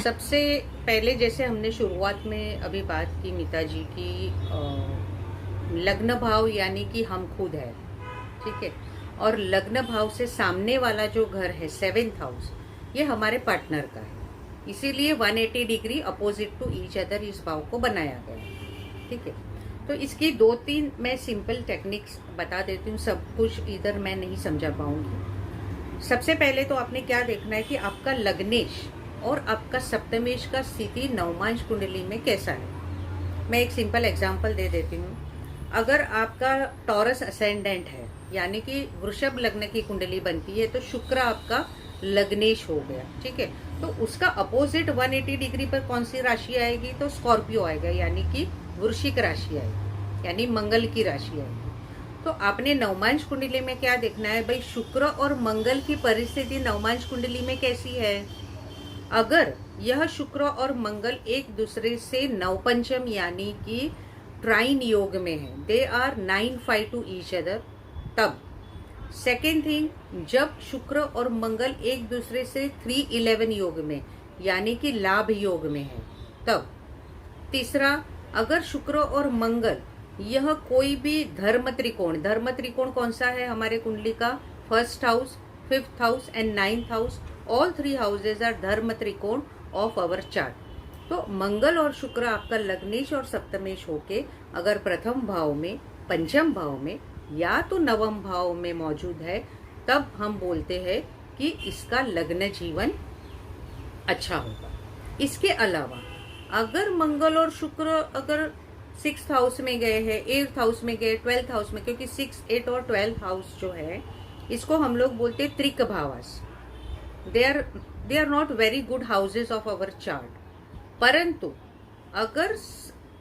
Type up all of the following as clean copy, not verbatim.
सबसे पहले जैसे हमने शुरुआत में अभी बात की मीता जी की लग्न भाव यानी कि हम खुद है, ठीक है। और लग्न भाव से सामने वाला जो घर है 7th हाउस, ये हमारे पार्टनर का है। इसीलिए 180 degree opposite to each other इस भाव को बनाया गया है, ठीक है। तो इसकी 2-3 मैं सिंपल टेक्निक्स बता देती हूँ, सब कुछ इधर मैं नहीं समझा पाऊंगी। सबसे पहले तो आपने क्या देखना है कि आपका लग्नेश और आपका सप्तमेश का स्थिति नवमांश कुंडली में कैसा है। मैं एक सिंपल एग्जांपल दे देती हूँ। अगर आपका टॉरस असेंडेंट है यानी कि वृषभ लग्न की कुंडली बनती है, तो शुक्र आपका लग्नेश हो गया, ठीक है। तो उसका अपोजिट 180 डिग्री पर कौन सी राशि आएगी, तो स्कॉर्पियो आएगा, यानी कि वृश्चिक राशि आएगी, यानी मंगल की राशि आएगी। तो आपने नवमांश कुंडली में क्या देखना है भाई, शुक्र और मंगल की परिस्थिति नवमांश कुंडली में कैसी है। अगर यह शुक्र और मंगल एक दूसरे से नवपंचम यानी कि ट्राइन योग में है, they are 9-5 to each other, तब। सेकेंड थिंग, जब शुक्र और मंगल एक दूसरे से 3-11 योग में यानी कि लाभ योग में है, तब। तीसरा, अगर शुक्र और मंगल यह कोई भी धर्म त्रिकोण कौन सा है हमारे कुंडली का, 1st house, 5th house and 9th house, all 3 houses are dharma trikona of our chart. तो मंगल और शुक्र आपका लग्नेश और सप्तमेश होके अगर प्रथम भाव में, पंचम भाव में या तो नवम भाव में मौजूद है, तब हम बोलते हैं कि इसका लग्न जीवन अच्छा होगा। इसके अलावा अगर मंगल और शुक्र अगर 6th हाउस में गए हैं, 8th हाउस में गए, 12th हाउस में, क्योंकि 6, 8 और 12th हाउस जो है इसको हम लोग बोलते हैं त्रिक भावास। They are not very good houses of our chart. परंतु अगर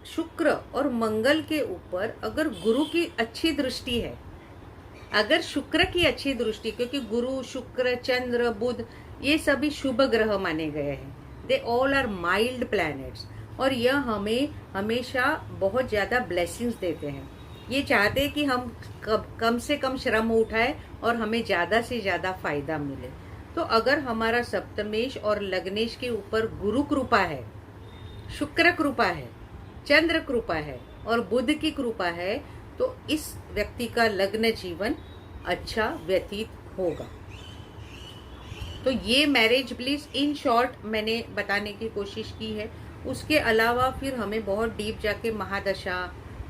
शुक्र और मंगल के ऊपर अगर गुरु की अच्छी दृष्टि है, अगर शुक्र की अच्छी दृष्टि, क्योंकि गुरु, शुक्र, चंद्र, बुध ये सभी शुभ ग्रह माने गए हैं, they all are mild planets, और यह हमें हमेशा बहुत ज्यादा ब्लेसिंग्स देते हैं। ये चाहते हैं कि हम कम से कम श्रम उठाए और हमें ज्यादा से ज्यादा फायदा मिले। तो अगर हमारा सप्तमेश और लग्नेश के ऊपर गुरु कृपा है, शुक्र कृपा है, चंद्र कृपा है और बुध की कृपा है, तो इस व्यक्ति का लग्न जीवन अच्छा व्यतीत होगा। तो ये मैरिज ब्लिस इन शॉर्ट मैंने बताने की कोशिश की है। उसके अलावा फिर हमें बहुत डीप जाके महादशा,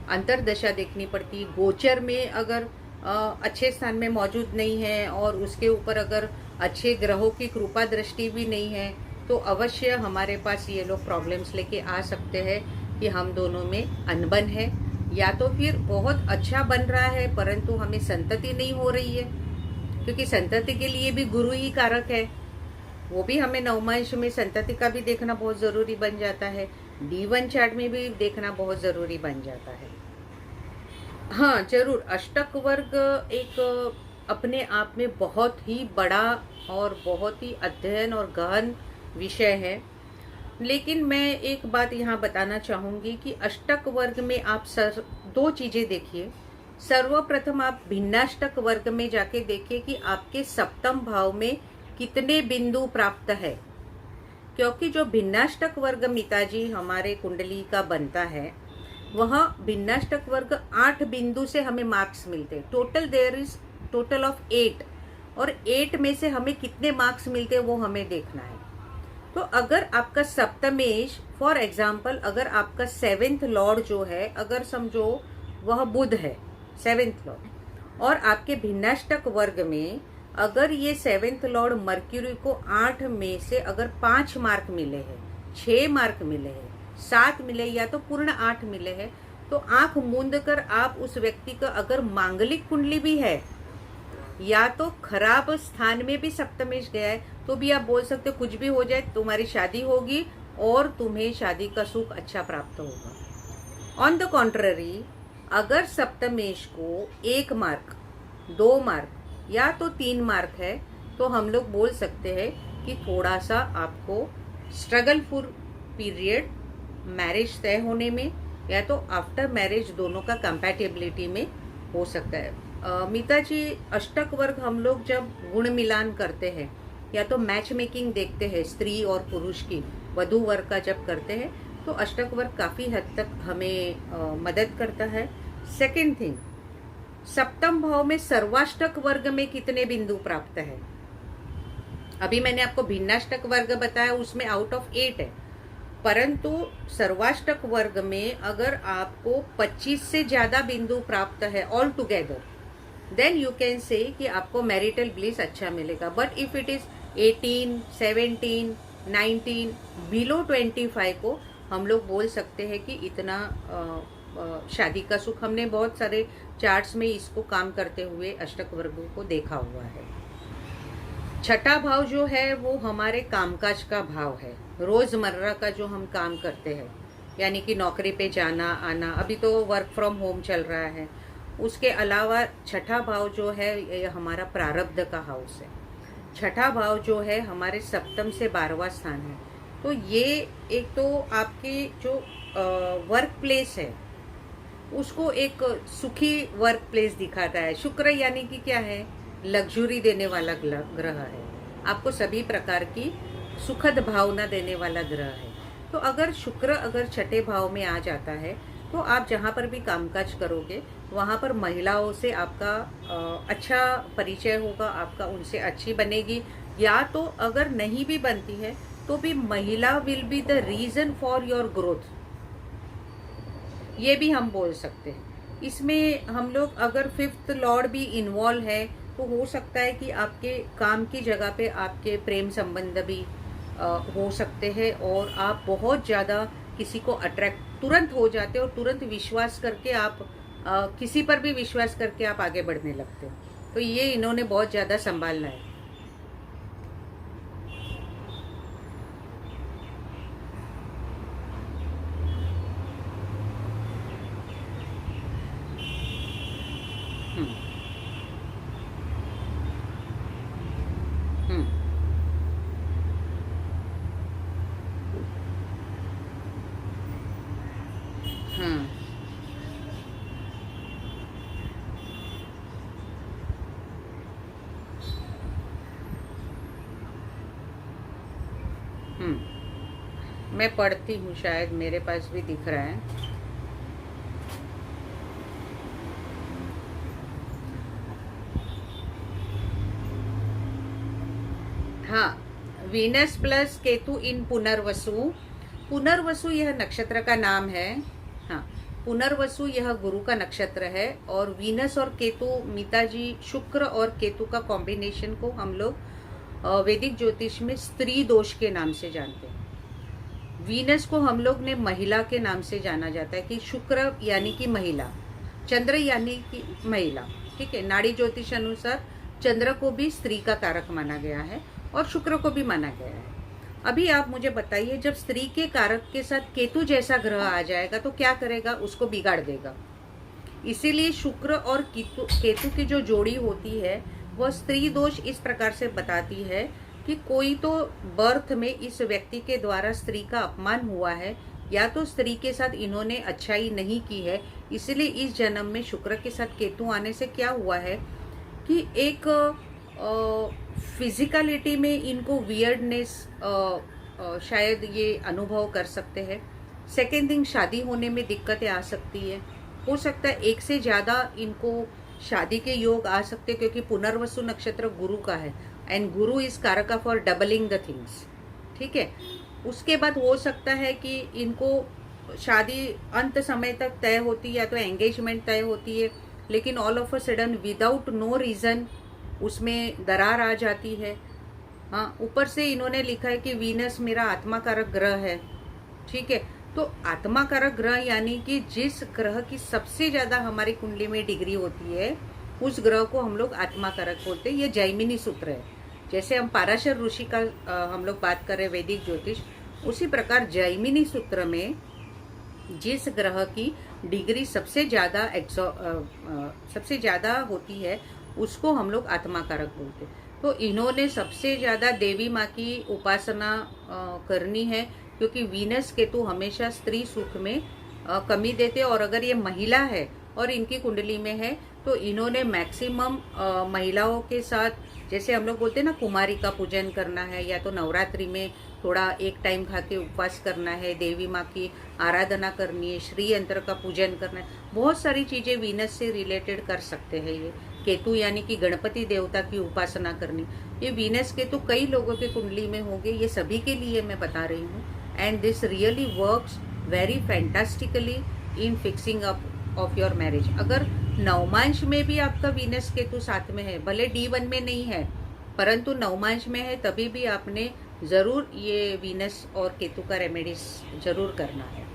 अंतरदशा देखनी पड़ती। गोचर में अगर अच्छे स्थान में मौजूद नहीं है और उसके ऊपर अगर अच्छे ग्रहों की कृपा दृष्टि भी नहीं है, तो अवश्य हमारे पास ये लोग प्रॉब्लम्स लेके आ सकते हैं कि हम दोनों में अनबन है, या तो फिर बहुत अच्छा बन रहा है परंतु हमें संतति नहीं हो रही है, क्योंकि संतति के लिए भी गुरु ही कारक है। वो भी हमें नवमांश में संतति का भी देखना बहुत जरूरी बन जाता है, D1 चार्ट में भी देखना बहुत जरूरी बन जाता है। हाँ जरूर, अष्टक वर्ग एक अपने आप में बहुत ही बड़ा और बहुत ही अध्ययन और गहन विषय है। लेकिन मैं एक बात यहाँ बताना चाहूंगी कि अष्टक वर्ग में आप 2 चीजें देखिए। सर्वप्रथम आप भिन्नाष्टक वर्ग में जाके देखिए कि आपके सप्तम भाव में कितने बिंदु प्राप्त है, क्योंकि जो भिन्नाष्टक वर्ग मीता जी हमारे कुंडली का बनता है, वह भिन्नाष्टक वर्ग 8 बिंदु से हमें मार्क्स मिलते हैं। Total there is total of 8, और 8 में से हमें कितने मार्क्स मिलते हैं वो हमें देखना है। तो अगर आपका सप्तमेश, फॉर एग्जाम्पल अगर आपका 7th लॉर्ड जो है, अगर समझो वह बुध है 7th लॉर्ड, और आपके भिन्नाष्टक वर्ग में अगर ये 7th लॉर्ड मर्क्यूरी को 8 में से अगर 5 मार्क मिले हैं, 6 मार्क मिले हैं, 7 मिले या तो पूर्ण 8 मिले हैं, तो आंख मूंद कर आप उस व्यक्ति का अगर मांगलिक कुंडली भी है या तो खराब स्थान में भी सप्तमेश गया है, तो भी आप बोल सकते हो कुछ भी हो जाए तुम्हारी शादी होगी और तुम्हें शादी का सुख अच्छा प्राप्त होगा। ऑन द कॉन्ट्ररी, अगर सप्तमेश को 1 मार्क, 2 मार्क या तो 3 मार्क है, तो हम लोग बोल सकते हैं कि थोड़ा सा आपको स्ट्रगलफुल पीरियड मैरिज तय होने में या तो आफ्टर मैरिज दोनों का कंपैटिबिलिटी में हो सकता है। मीता जी, अष्टक वर्ग हम लोग जब गुण मिलान करते हैं या तो मैच मेकिंग देखते हैं स्त्री और पुरुष की, वधू वर का जब करते हैं तो अष्टक वर्ग काफ़ी हद तक हमें मदद करता है। सेकंड थिंग, सप्तम भाव में सर्वाष्टक वर्ग में कितने बिंदु प्राप्त है। अभी मैंने आपको भिन्नाष्टक वर्ग बताया, उसमें आउट ऑफ 8 है, परंतु सर्वाष्टक वर्ग में अगर आपको 25 से ज्यादा बिंदु प्राप्त है all together, then you can say कि आपको मैरिटल ब्लिस अच्छा मिलेगा। But if it is 18, 17, 19 below 25 को हम लोग बोल सकते हैं कि इतना शादी का सुख। हमने बहुत सारे चार्ट्स में इसको काम करते हुए अष्टक वर्गों को देखा हुआ है। छठा भाव जो है वो हमारे कामकाज का भाव है, रोजमर्रा का जो हम काम करते हैं, यानी कि नौकरी पे जाना आना। अभी तो वर्क फ्रॉम होम चल रहा है। उसके अलावा छठा भाव जो है ये हमारा प्रारब्ध का हाउस है। छठा भाव जो है हमारे सप्तम से 12वां स्थान है। तो ये एक तो आपके जो वर्क प्लेस है उसको एक सुखी वर्क प्लेस दिखाता है। शुक्र यानी कि क्या है, लग्जरी देने वाला ग्रह है, आपको सभी प्रकार की सुखद भावना देने वाला ग्रह है। तो अगर शुक्र अगर छठे भाव में आ जाता है तो आप जहाँ पर भी कामकाज करोगे वहाँ पर महिलाओं से आपका अच्छा परिचय होगा, आपका उनसे अच्छी बनेगी। या तो अगर नहीं भी बनती है तो भी महिला will be the reason for your growth, ये भी हम बोल सकते हैं। इसमें हम लोग अगर फिफ्थ लॉर्ड भी इन्वॉल्व है तो हो सकता है कि आपके काम की जगह पे आपके प्रेम संबंध भी हो सकते हैं और आप बहुत ज़्यादा किसी को अट्रैक्ट तुरंत हो जाते हो और तुरंत विश्वास करके आप किसी पर भी विश्वास करके आप आगे बढ़ने लगते हो। तो ये इन्होंने बहुत ज़्यादा संभालना है। हम्म हम्म हम्म मैं पढ़ती हूँ, शायद मेरे पास भी दिख रहा है। हाँ, वीनस प्लस केतु इन पुनर्वसु। पुनर्वसु यह नक्षत्र का नाम है। हाँ, पुनर्वसु यह गुरु का नक्षत्र है और वीनस और केतु, मिताजी शुक्र और केतु का कॉम्बिनेशन को हम लोग वैदिक ज्योतिष में स्त्री दोष के नाम से जानते हैं। वीनस को हम लोग ने महिला के नाम से जाना जाता है कि शुक्र यानी कि महिला, चंद्र यानी कि महिला। ठीक है, नाड़ी ज्योतिष अनुसार चंद्र को भी स्त्री का कारक माना गया है और शुक्र को भी माना गया है। अभी आप मुझे बताइए, जब स्त्री के कारक के साथ केतु जैसा ग्रह आ जाएगा तो क्या करेगा, उसको बिगाड़ देगा। इसीलिए शुक्र और केतु की जो जोड़ी होती है वह स्त्री दोष इस प्रकार से बताती है कि कोई तो बर्थ में इस व्यक्ति के द्वारा स्त्री का अपमान हुआ है या तो स्त्री के साथ इन्होंने अच्छाई नहीं की है। इसलिए इस जन्म में शुक्र के साथ केतु आने से क्या हुआ है कि एक फिजिकलिटी में इनको वियर्डनेस शायद ये अनुभव कर सकते हैं। सेकेंड थिंग, शादी होने में दिक्कतें आ सकती है। हो सकता है एक से ज़्यादा इनको शादी के योग आ सकते हैं क्योंकि पुनर्वसु नक्षत्र गुरु का है एंड गुरु इज कारका फॉर डबलिंग द थिंग्स। ठीक है, उसके बाद हो सकता है कि इनको शादी अंत समय तक तय होती है या तो एंगेजमेंट तय होती है, लेकिन all of a sudden without no reason उसमें दरार आ जाती है। हाँ, ऊपर से इन्होंने लिखा है कि वीनस मेरा आत्मा कारक ग्रह है। ठीक है, तो आत्मा कारक ग्रह यानी कि जिस ग्रह की सबसे ज़्यादा हमारी कुंडली में डिग्री होती है उस ग्रह को हम लोग आत्मा कारक बोलते हैं। ये जैमिनी सूत्र है। जैसे हम पाराशर ऋषि का हम लोग बात कर रहे हैं वैदिक ज्योतिष, उसी प्रकार जैमिनी सूत्र में जिस ग्रह की डिग्री सबसे ज़्यादा होती है उसको हम लोग आत्मा कारक बोलते हैं। तो इन्होंने सबसे ज़्यादा देवी माँ की उपासना करनी है क्योंकि वीनस केतु हमेशा स्त्री सुख में कमी देते, और अगर ये महिला है और इनकी कुंडली में है तो इन्होंने मैक्सिमम महिलाओं के साथ जैसे हम लोग बोलते हैं ना, कुमारी का पूजन करना है, या तो नवरात्रि में थोड़ा एक टाइम खा के उपवास करना है, देवी माँ की आराधना करनी है, श्री यंत्र का पूजन करना है, बहुत सारी चीज़ें वीनस से रिलेटेड कर सकते हैं। ये केतु यानी कि गणपति देवता की उपासना करनी, ये वीनस केतु कई लोगों के कुंडली में होंगे, ये सभी के लिए मैं बता रही हूँ। And this really works very fantastically in fixing up of your marriage. अगर नवमांश में भी आपका वीनस केतु साथ में है, भले D1 में नहीं है परंतु नवमांश में है, तभी भी आपने ज़रूर ये वीनस और केतु का रेमेडीज ज़रूर करना है।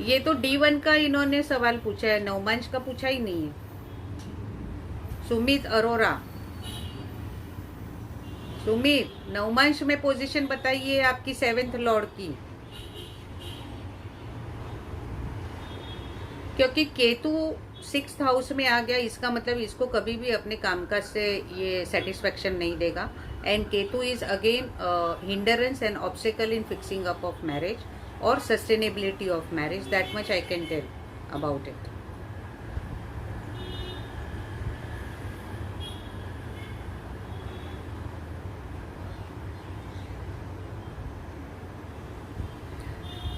ये तो D1 का इन्होंने सवाल पूछा है, नवमांश का पूछा ही नहीं है। सुमित अरोरा, सुमित नवमांश में पोजीशन बताइए आपकी 7th लॉर्ड की, क्योंकि केतु 6th हाउस में आ गया, इसका मतलब इसको कभी भी अपने कामकाज से ये सेटिस्फेक्शन नहीं देगा। And Ketu is again hindrance and obstacle in fixing up of marriage और sustainability of marriage, that much I can tell about it.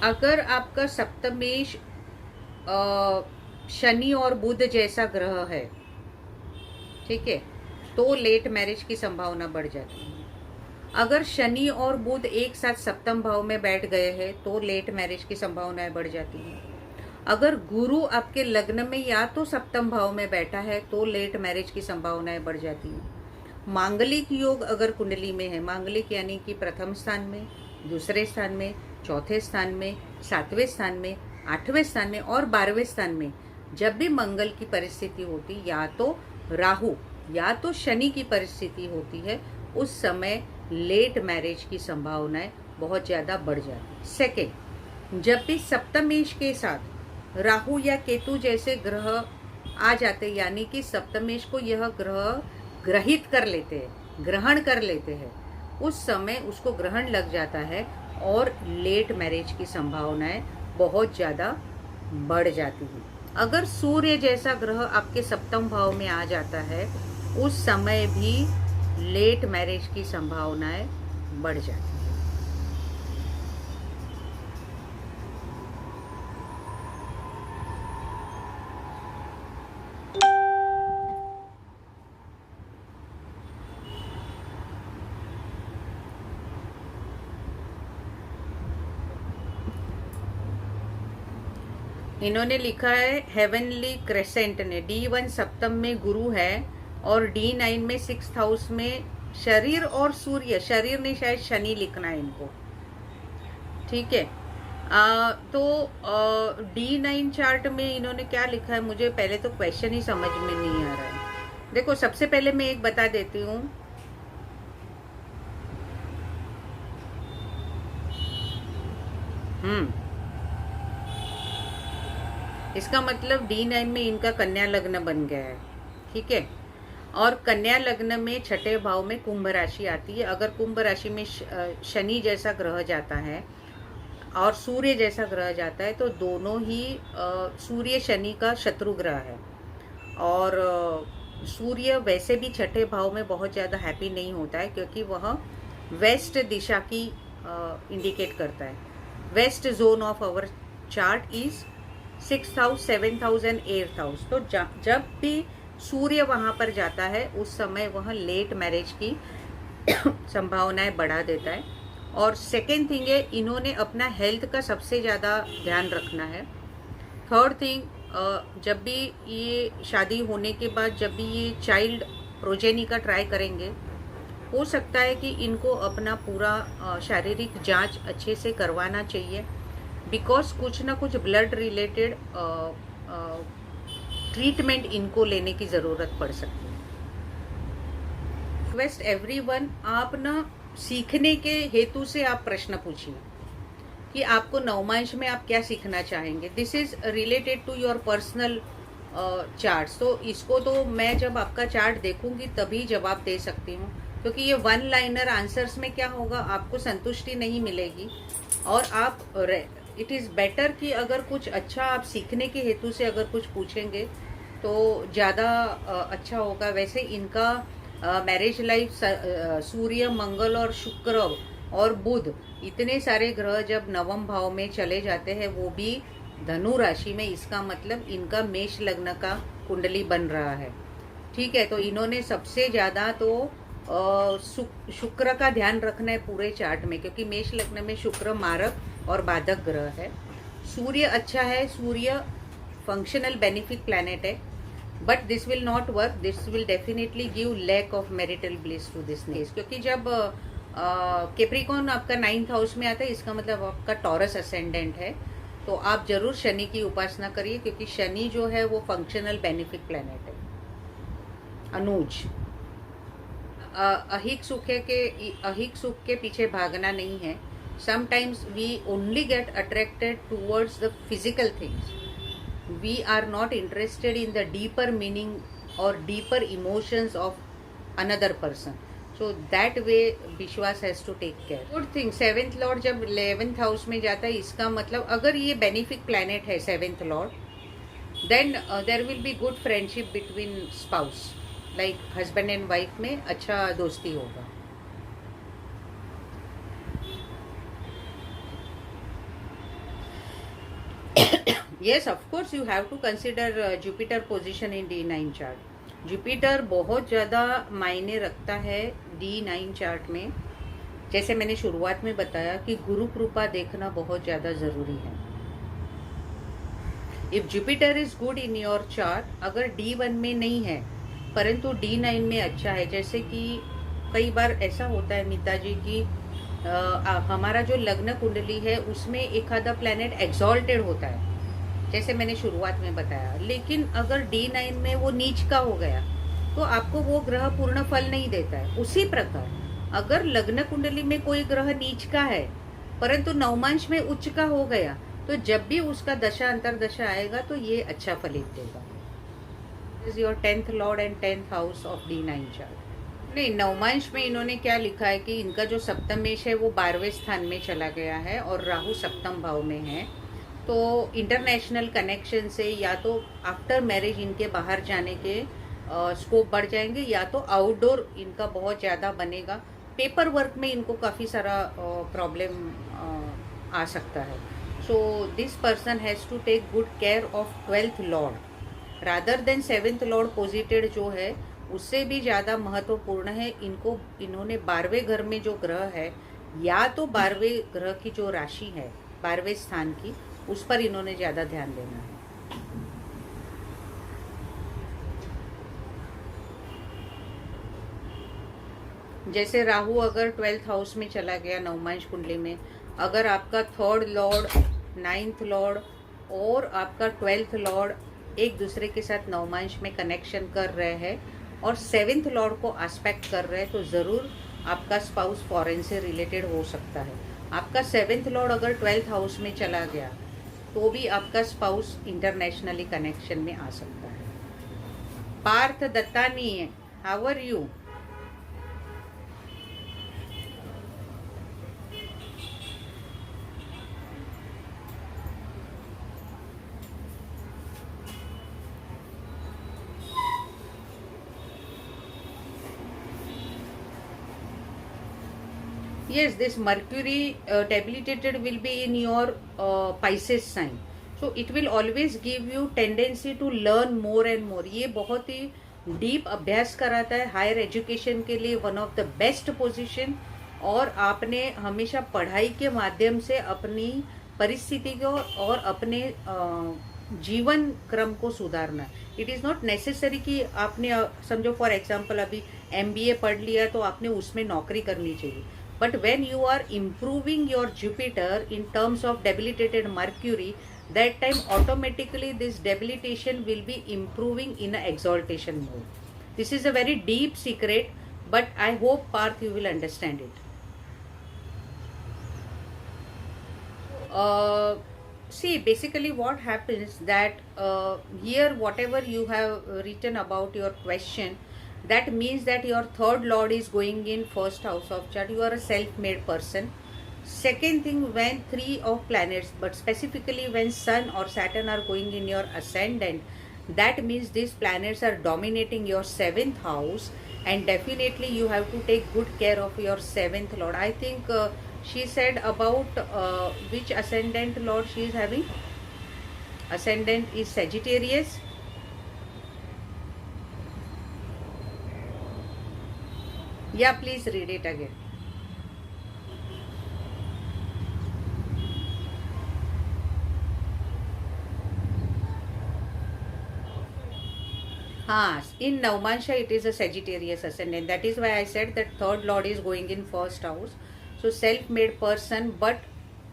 अगर आपका सप्तमेश शनि और बुध जैसा ग्रह है, ठीक है, तो लेट मैरिज की संभावना बढ़ जाती है। अगर शनि और बुध एक साथ सप्तम भाव में बैठ गए हैं तो लेट मैरिज की संभावनाएं बढ़ जाती हैं। अगर गुरु आपके लग्न में या तो सप्तम भाव में बैठा है तो लेट मैरिज की संभावनाएं बढ़ जाती हैं। मांगलिक योग अगर कुंडली में है, मांगलिक यानी कि प्रथम स्थान में, दूसरे स्थान में, चौथे स्थान में, 7वें स्थान में, 8वें स्थान में और 12वें स्थान में जब भी मंगल की परिस्थिति होती, या तो राहु या तो शनि की परिस्थिति होती है, उस समय लेट मैरिज की संभावनाएं बहुत ज़्यादा बढ़ जाती। सेकेंड, जब भी सप्तमेश के साथ राहु या केतु जैसे ग्रह आ जाते, यानी कि सप्तमेश को यह ग्रह ग्रहित कर लेते हैं, ग्रहण कर लेते हैं, उस समय उसको ग्रहण लग जाता है और लेट मैरिज की संभावनाएं बहुत ज़्यादा बढ़ जाती हैं। अगर सूर्य जैसा ग्रह आपके सप्तम भाव में आ जाता है, उस समय भी लेट मैरिज की संभावनाएं बढ़ जाती हैं। इन्होंने लिखा है हेवनली क्रेसेंट ने, D1 सप्तम में गुरु है और D9 में 6th हाउस में शरीर और सूर्य, शरीर ने शायद शनि लिखना है इनको, ठीक है। तो D9 चार्ट में इन्होंने क्या लिखा है, मुझे पहले तो क्वेश्चन ही समझ में नहीं आ रहा है। देखो, सबसे पहले मैं एक बता देती हूँ, इसका मतलब D9 में इनका कन्या लग्न बन गया है, ठीक है। और कन्या लग्न में 6ठे भाव में कुंभ राशि आती है। अगर कुंभ राशि में शनि जैसा ग्रह जाता है और सूर्य जैसा ग्रह जाता है, तो दोनों ही सूर्य शनि का शत्रु ग्रह है। और सूर्य वैसे भी 6ठे भाव में बहुत ज़्यादा हैप्पी नहीं होता है, क्योंकि वह वेस्ट दिशा की इंडिकेट करता है। West zone of our chart is 6th house, 7th house and 8th house. तो जब भी सूर्य वहाँ पर जाता है, उस समय वह लेट मैरिज की संभावनाएं बढ़ा देता है। और सेकेंड थिंग है, इन्होंने अपना हेल्थ का सबसे ज़्यादा ध्यान रखना है। थर्ड थिंग, जब भी ये शादी होने के बाद जब भी ये चाइल्ड प्रोजेनी का ट्राई करेंगे, हो सकता है कि इनको अपना पूरा शारीरिक जांच अच्छे से करवाना चाहिए, बिकॉज कुछ ना कुछ ब्लड रिलेटेड ट्रीटमेंट इनको लेने की ज़रूरत पड़ सकती है। रिक्वेस्ट एवरीवन, आप ना सीखने के हेतु से आप प्रश्न पूछिए कि आपको नवमांश में आप क्या सीखना चाहेंगे। This is related to your personal charts. तो इसको तो मैं जब आपका चार्ट देखूंगी तभी जवाब दे सकती हूँ। क्योंकि ये वन लाइनर आंसर्स में क्या होगा, आपको संतुष्टि नहीं मिलेगी। और आप इट इज़ बेटर कि अगर कुछ अच्छा आप सीखने के हेतु से अगर कुछ पूछेंगे तो ज़्यादा अच्छा होगा। वैसे इनका मैरिज लाइफ सूर्य, मंगल और शुक्र और बुध, इतने सारे ग्रह जब नवम भाव में चले जाते हैं, वो भी धनु राशि में, इसका मतलब इनका मेष लग्न का कुंडली बन रहा है। ठीक है, तो इन्होंने सबसे ज़्यादा तो शुक्र का ध्यान रखना है पूरे चार्ट में, क्योंकि मेष लग्न में शुक्र मारक और बाधक ग्रह है। सूर्य अच्छा है, सूर्य फंक्शनल बेनिफिक प्लैनेट है, but this will not work, this will definitely give lack of marital bliss to this case. क्योंकि जब कैप्रिकॉर्न आपका 9th हाउस में आता है, इसका मतलब आपका टॉरस असेंडेंट है। तो आप जरूर शनि की उपासना करिए, क्योंकि शनि जो है वो फंक्शनल बेनिफिक प्लैनेट है। अनुज, अहिक सुख के पीछे भागना नहीं है। Sometimes we only get attracted towards the physical things, we are not interested in the deeper meaning or deeper emotions of another person. So that way विश्वास has to take care. Good thing, 7th lord जब 11th house में जाता है, इसका मतलब अगर ये benefic planet है 7th lord, then there will be good friendship between spouse, like husband and wife में अच्छा दोस्ती होगा। Yes, of course you have to consider Jupiter position in D9 chart. Jupiter बहुत ज़्यादा मायने रखता है D9 चार्ट में। जैसे मैंने शुरुआत में बताया कि गुरु कृपा देखना बहुत ज़्यादा ज़रूरी है। If Jupiter is good in your chart, अगर D1 में नहीं है परंतु D9 में अच्छा है, जैसे कि कई बार ऐसा होता है मीता जी की हमारा जो लग्न कुंडली है उसमें एक आधा प्लैनेट एक्सॉल्टेड होता है, जैसे मैंने शुरुआत में बताया। लेकिन अगर D9 में वो नीच का हो गया तो आपको वो ग्रह पूर्ण फल नहीं देता है। उसी प्रकार अगर लग्न कुंडली में कोई ग्रह नीच का है परंतु नवमांश में उच्च का हो गया, तो जब भी उसका दशा अंतरदशा आएगा तो ये अच्छा फलित देगा। Is your 10th Lord and 10th house of D9 chart. नहीं, नवमांश में इन्होंने क्या लिखा है कि इनका जो सप्तमेश है वो 12वें स्थान में चला गया है और राहु सप्तम भाव में है। तो इंटरनेशनल कनेक्शन से या तो आफ्टर मैरिज इनके बाहर जाने के स्कोप बढ़ जाएंगे, या तो आउटडोर इनका बहुत ज़्यादा बनेगा। पेपर वर्क में इनको काफ़ी सारा प्रॉब्लम आ सकता है। So this person has to take good care of 12th lord rather than 7th lord posited जो है उससे भी ज़्यादा महत्वपूर्ण है। इन्होंने 12वें घर में जो ग्रह है, या तो 12वें ग्रह की जो राशि है 12वें स्थान की, उस पर इन्होंने ज़्यादा ध्यान देना है। जैसे राहु अगर 12th हाउस में चला गया नवमांश कुंडली में, अगर आपका 3rd लॉर्ड, 9th लॉर्ड और आपका 12th लॉर्ड एक दूसरे के साथ नवमांश में कनेक्शन कर रहे हैं और 7th लॉर्ड को एस्पेक्ट कर रहे हैं, तो ज़रूर आपका स्पाउस फॉरेन से रिलेटेड हो सकता है। आपका 7th लॉर्ड अगर 12th हाउस में चला गया तो भी आपका स्पाउस इंटरनेशनली कनेक्शन में आ सकता है। Parth Dattani, how are you? Yes, this Mercury debilitated will be in your Pisces sign. So it will always give you tendency to learn more and more. ये बहुत ही डीप अभ्यास कराता है, हायर एजुकेशन के लिए one of the best position. और आपने हमेशा पढ़ाई के माध्यम से अपनी परिस्थिति को और अपने जीवन क्रम को सुधारना। इट इज़ नॉट नेसेसरी कि आपने समझो फॉर एग्जांपल अभी MBA पढ़ लिया तो आपने उसमें नौकरी करनी चाहिए। But when you are improving your Jupiter in terms of debilitated Mercury, that time automatically this debilitation will be improving in an exaltation mode. This is a very deep secret, but I hope Parth you will understand it. See, basically what happens that here whatever you have written about your question, that means that your third lord is going in first house of chart. You are a self-made person. Second thing, when three of planets, but specifically when Sun or Saturn are going in your ascendant, that means these planets are dominating your seventh house, and definitely you have to take good care of your seventh lord. I think she said about which ascendant lord she is having. Ascendant is Sagittarius. Yeah, please read it again. In Navmansha it is a Sagittarius ascendant. That is why I said that third lord is going in first house. So self-made person. But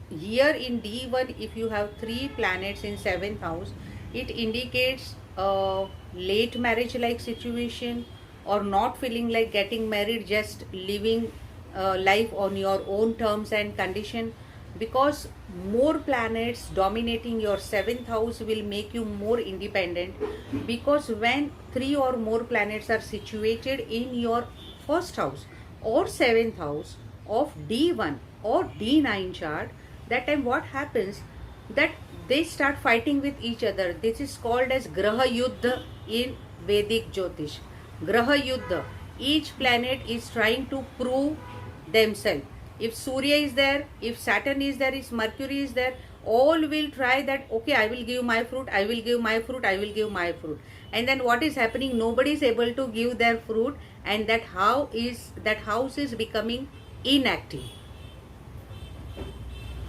here in D1, if you have three planets in seventh house, it indicates late marriage like situation, or not feeling like getting married, just living life on your own terms and condition. Because more planets dominating your seventh house will make you more independent, because when three or more planets are situated in your first house or seventh house of D1 or D9 chart, that time what happens, that they start fighting with each other. This is called as Graha Yuddha in Vedic Jyotish. Graha Yuddha, each planet is trying to prove themselves. If Surya is there, if Saturn is there, if Mercury is there, all will try that, okay, I will give my fruit, I will give my fruit, I will give my fruit. And then what is happening? Nobody is able to give their fruit, and that house is becoming inactive.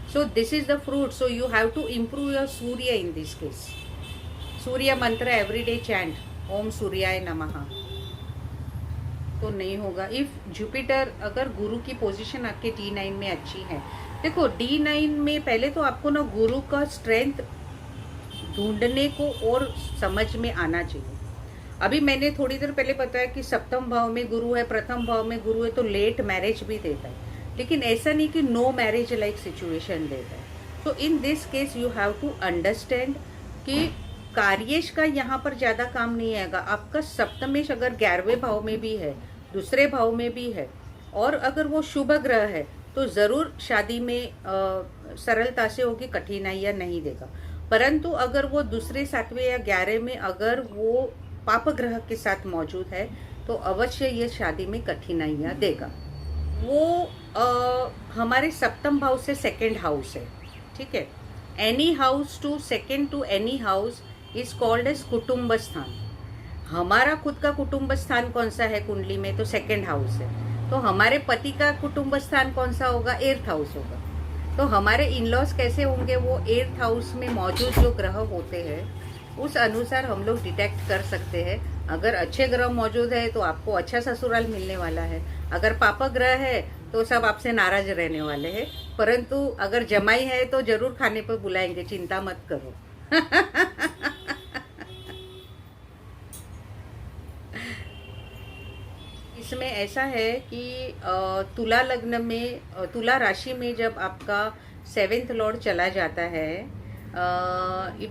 So this is the fruit. So you have to improve your Surya in this case. Surya mantra everyday chant, Om Suryaya Namaha. तो नहीं होगा. If Jupiter, अगर गुरु की position आपके D9 में अच्छी है, देखो D9 में पहले तो आपको ना गुरु का स्ट्रेंथ ढूंढने को और समझ में आना चाहिए. अभी मैंने थोड़ी देर पहले बताया कि सप्तम भाव में गुरु है, प्रथम भाव में गुरु है, तो लेट मैरिज भी देता है, लेकिन ऐसा नहीं कि नो मैरिज लाइक सिचुएशन देता है. तो in this case you have to understand कि कार्येश का यहाँ पर ज़्यादा काम नहीं आएगा. आपका सप्तमेश अगर 11वें भाव में भी है, दूसरे भाव में भी है, और अगर वो शुभ ग्रह है, तो ज़रूर शादी में सरलता से होगी, कठिनाइयाँ नहीं देगा. परंतु अगर वो दूसरे, 7वें या 11 में अगर वो पाप ग्रह के साथ मौजूद है, तो अवश्य ये शादी में कठिनाइयाँ देगा. वो हमारे सप्तम भाव से सेकेंड हाउस है, ठीक है. Any house to second to any house is called as kutumb sthan. हमारा खुद का कुटुंब स्थान कौन सा है कुंडली में? तो सेकेंड हाउस है. तो हमारे पति का कुटुंब स्थान कौन सा होगा? एर्थ हाउस होगा. तो हमारे इन-लॉज कैसे होंगे? वो एर्थ हाउस में मौजूद जो ग्रह होते हैं उस अनुसार हम लोग डिटेक्ट कर सकते हैं. अगर अच्छे ग्रह मौजूद है तो आपको अच्छा ससुराल मिलने वाला है. अगर पाप ग्रह है तो सब आपसे नाराज रहने वाले हैं. परंतु अगर जमाई है तो जरूर खाने पर बुलाएंगे, चिंता मत करो. इसमें ऐसा है कि तुला लग्न में, तुला राशि में जब आपका सेवेंथ लॉर्ड चला जाता है,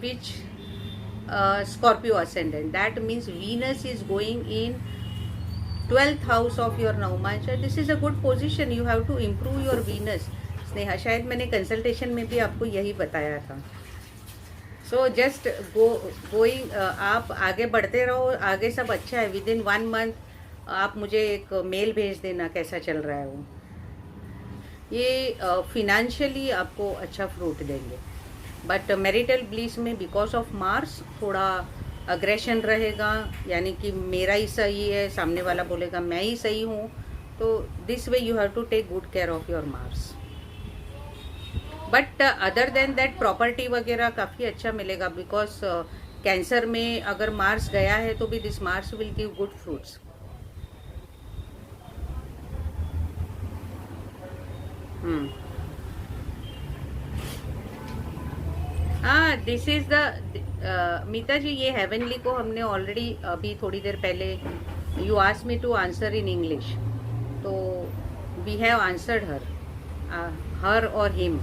which Scorpio ascendant, that means Venus is going in 12th house of your Navamsha. This is a good position. You have to improve your Venus. Sneha, शायद मैंने कंसल्टेशन में भी आपको यही बताया था. सो जस्ट गोइंग, आप आगे बढ़ते रहो, आगे सब अच्छा है. विद इन 1 मंथ आप मुझे एक मेल भेज देना कैसा चल रहा है वो. ये फिनेंशियली आपको अच्छा फ्रूट देंगे. बट मैरिटल ब्लिस में बिकॉज ऑफ मार्स थोड़ा अग्रेशन रहेगा, यानी कि मेरा ही सही है, सामने वाला बोलेगा मैं ही सही हूँ. तो this way you have to take good care of your Mars. But other than that property वगैरह काफ़ी अच्छा मिलेगा, बिकॉज कैंसर में अगर मार्स गया है तो भी this Mars will give good fruits. हाँ, this is the Meeta ji, ये हेवनली को हमने ऑलरेडी अभी थोड़ी देर पहले, you asked me to answer in English, तो वी हैव आंसर्ड हर और हिम.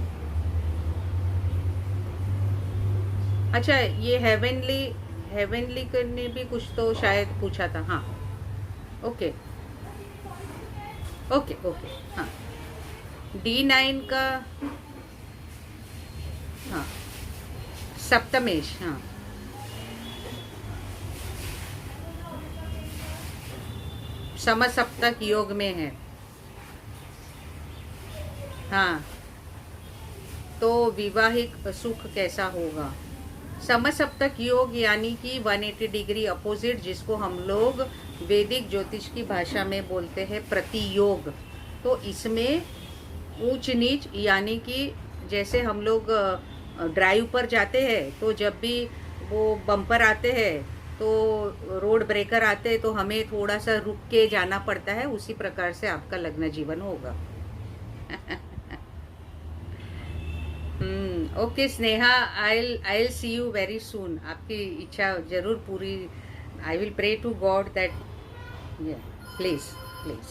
अच्छा, ये हेवनली ने भी कुछ तो शायद पूछा था. हाँ, ओके ओके ओके। हाँ, D9 का, हाँ, सप्तमेश, हाँ, समसप्तक योग में है। हाँ, तो विवाहिक सुख कैसा होगा? समसप्तक योग यानी कि 180 डिग्री अपोजिट, जिसको हम लोग वैदिक ज्योतिष की भाषा में बोलते हैं प्रतियोग। तो इसमें ऊंच नीच यानी कि जैसे हम लोग ड्राइव पर जाते हैं तो जब भी वो बम्पर आते हैं तो रोड ब्रेकर आते हैं तो हमें थोड़ा सा रुक के जाना पड़ता है, उसी प्रकार से आपका लग्न जीवन होगा। Okay Sneha, I will see you very soon. आपकी इच्छा जरूर पूरी, I will pray to God that, please please.